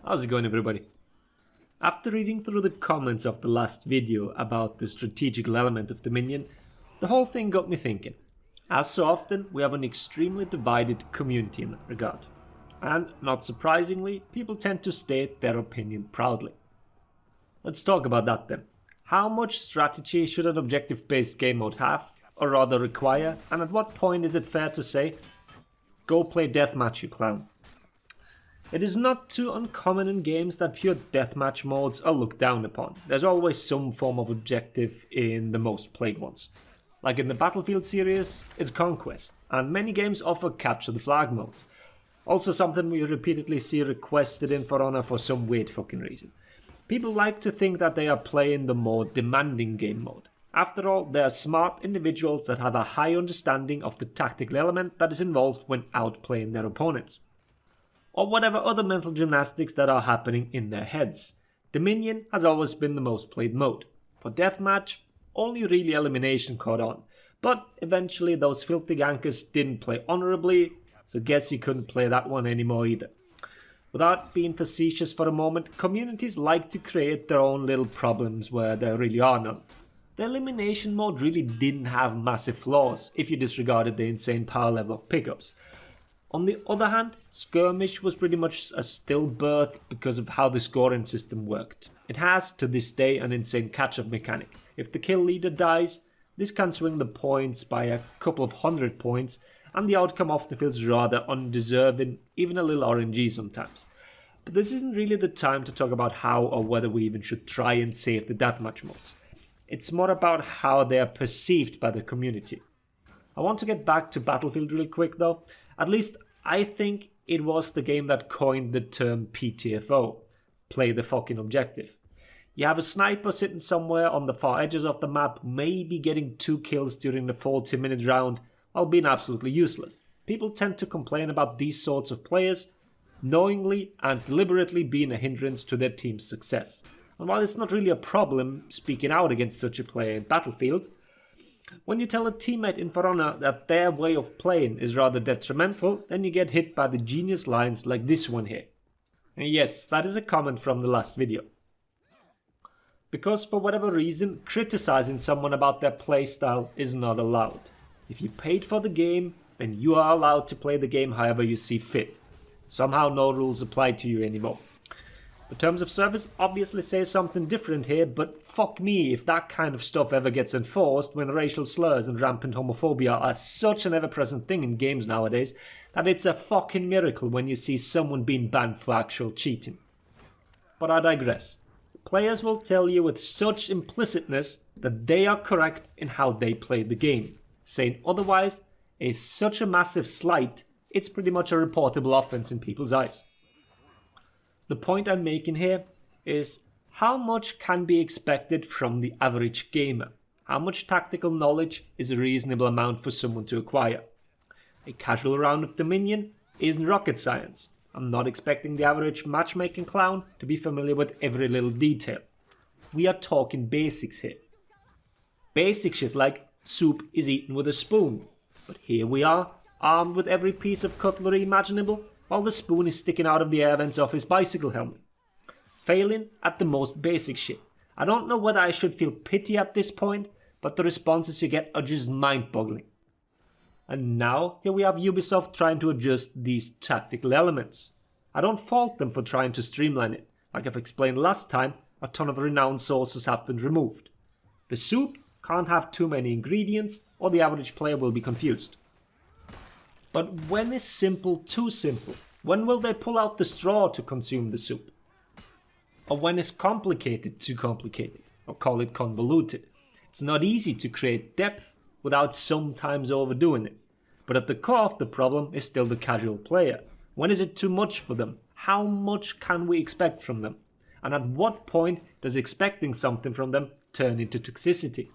How's it going, everybody? After reading through the comments of the last video about the strategical element of Dominion, the whole thing got me thinking. As so often, we have an extremely divided community in that regard. And, not surprisingly, people tend to state their opinion proudly. Let's talk about that then. How much strategy should an objective-based game mode have, or rather require, and at what point is it fair to say, go play deathmatch, you clown? It is not too uncommon in games that pure deathmatch modes are looked down upon. There's always some form of objective in the most played ones. Like in the Battlefield series, it's Conquest, and many games offer capture the flag modes. Also something we repeatedly see requested in For Honor for some weird fucking reason. People like to think that they are playing the more demanding game mode. After all, they are smart individuals that have a high understanding of the tactical element that is involved when outplaying their opponents. Or whatever other mental gymnastics that are happening in their heads. Dominion has always been the most played mode. For deathmatch, only really elimination caught on, but eventually those filthy gankers didn't play honorably, so guess you couldn't play that one anymore either. Without being facetious for a moment, communities like to create their own little problems where there really are none. The elimination mode really didn't have massive flaws if you disregarded the insane power level of pickups. On the other hand, Skirmish was pretty much a stillbirth because of how the scoring system worked. It has, to this day, an insane catch-up mechanic. If the kill leader dies, this can swing the points by a couple of 100 points, and the outcome often feels rather undeserving, even a little RNG sometimes. But this isn't really the time to talk about how or whether we even should try and save the deathmatch modes. It's more about how they are perceived by the community. I want to get back to Battlefield real quick though. At least I think it was the game that coined the term PTFO, play the fucking objective. You have a sniper sitting somewhere on the far edges of the map, maybe getting 2 kills during the 40-minute round, while being absolutely useless. People tend to complain about these sorts of players, knowingly and deliberately being a hindrance to their team's success. And while it's not really a problem speaking out against such a player in Battlefield, when you tell a teammate in For Honor that their way of playing is rather detrimental, then you get hit by the genius lines like this one here. And yes, that is a comment from the last video. Because for whatever reason, criticizing someone about their playstyle is not allowed. If you paid for the game, then you are allowed to play the game however you see fit. Somehow no rules apply to you anymore. The terms of service obviously say something different here, but fuck me if that kind of stuff ever gets enforced when racial slurs and rampant homophobia are such an ever-present thing in games nowadays that it's a fucking miracle when you see someone being banned for actual cheating. But I digress. Players will tell you with such implicitness that they are correct in how they play the game. Saying otherwise is such a massive slight, it's pretty much a reportable offense in people's eyes. The point I'm making here is how much can be expected from the average gamer? How much tactical knowledge is a reasonable amount for someone to acquire? A casual round of Dominion isn't rocket science. I'm not expecting the average matchmaking clown to be familiar with every little detail. We are talking basics here. Basic shit like soup is eaten with a spoon. But here we are, armed with every piece of cutlery imaginable, while the spoon is sticking out of the air vents of his bicycle helmet. Failing at the most basic shit. I don't know whether I should feel pity at this point, but the responses you get are just mind-boggling. And now, here we have Ubisoft trying to adjust these tactical elements. I don't fault them for trying to streamline it. Like I've explained last time, a ton of renowned sources have been removed. The soup can't have too many ingredients, or the average player will be confused. But when is simple too simple? When will they pull out the straw to consume the soup? Or when is complicated too complicated? Or call it convoluted? It's not easy to create depth without sometimes overdoing it. But at the core of the problem is still the casual player. When is it too much for them? How much can we expect from them? And at what point does expecting something from them turn into toxicity?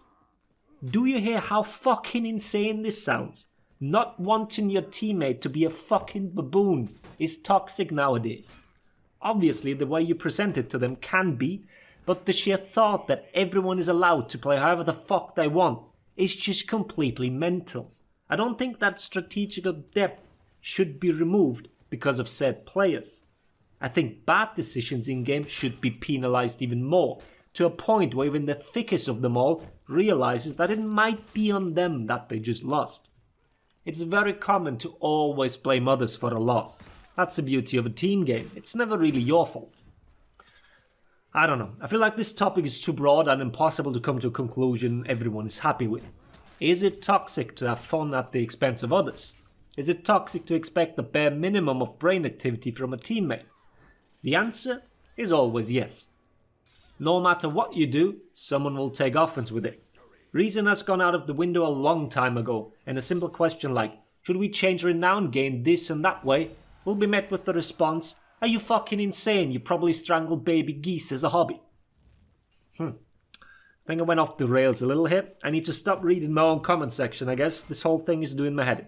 Do you hear how fucking insane this sounds? Not wanting your teammate to be a fucking baboon is toxic nowadays. Obviously, the way you present it to them can be, but the sheer thought that everyone is allowed to play however the fuck they want is just completely mental. I don't think that strategical depth should be removed because of said players. I think bad decisions in-game should be penalized even more, to a point where even the thickest of them all realizes that it might be on them that they just lost. It's very common to always blame others for a loss. That's the beauty of a team game, it's never really your fault. I don't know, I feel like this topic is too broad and impossible to come to a conclusion everyone is happy with. Is it toxic to have fun at the expense of others? Is it toxic to expect the bare minimum of brain activity from a teammate? The answer is always yes. No matter what you do, someone will take offense with it. Reason has gone out of the window a long time ago, and a simple question like, should we change renown gain this and that way, will be met with the response, are you fucking insane, you probably strangled baby geese as a hobby. I think I went off the rails a little here. I need to stop reading my own comment section, I guess. This whole thing is doing my head in.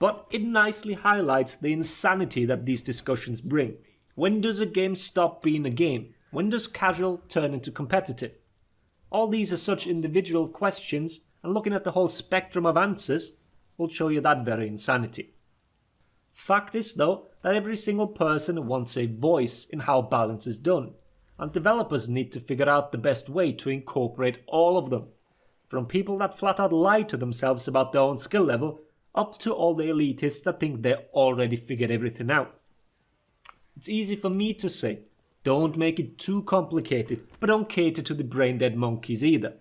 But it nicely highlights the insanity that these discussions bring. When does a game stop being a game? When does casual turn into competitive? All these are such individual questions, and looking at the whole spectrum of answers will show you that very insanity. Fact is, though, that every single person wants a voice in how balance is done, and developers need to figure out the best way to incorporate all of them. From people that flat out lie to themselves about their own skill level, up to all the elitists that think they already figured everything out. It's easy for me to say, don't make it too complicated, but don't cater to the brain-dead monkeys either.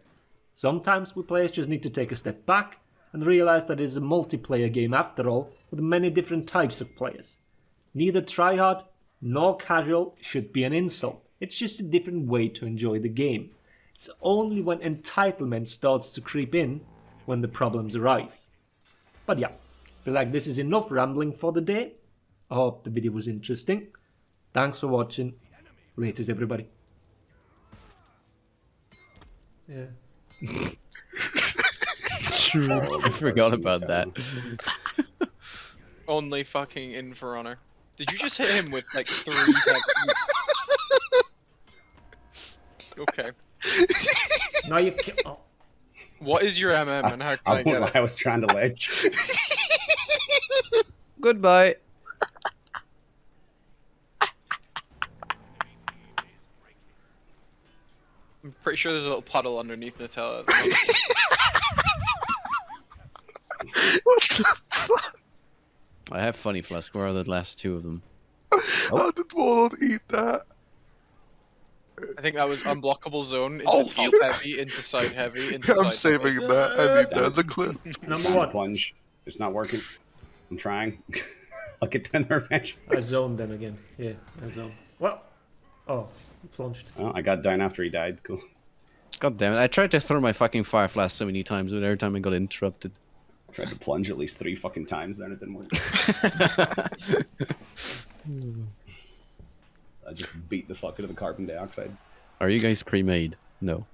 Sometimes we players just need to take a step back and realize that it is a multiplayer game after all, with many different types of players. Neither tryhard nor casual should be an insult, it's just a different way to enjoy the game. It's only when entitlement starts to creep in when the problems arise. But yeah, I feel like this is enough rambling for the day. I hope the video was interesting. Thanks for watching. Laters, everybody. Yeah. True. I forgot about that. Only fucking in for honor. Did you just hit him with like 3 Okay. Now you can. Oh. What is your MM and how can I get it? I was trying to ledge. Goodbye. I'm pretty sure there's a little puddle underneath Nutella at the moment. What the fuck? I have funny flask. Where are the last 2 of them? How did Warlord eat that? I think that was unblockable zone, into top heavy, into side heavy, into I'm side saving heavy. that. I need that as a clip. Number 1. Plunge. It's not working. I'm trying. I'll get down there eventually. I zoned them again. Yeah, I zoned. Well, oh, he plunged. Oh, I got down after he died. Cool. God damn it. I tried to throw my fucking fire flask so many times, but every time I got interrupted. I tried to plunge at least 3 fucking times there and it didn't work. I just beat the fuck out of the carbon dioxide. Are you guys pre-made? No.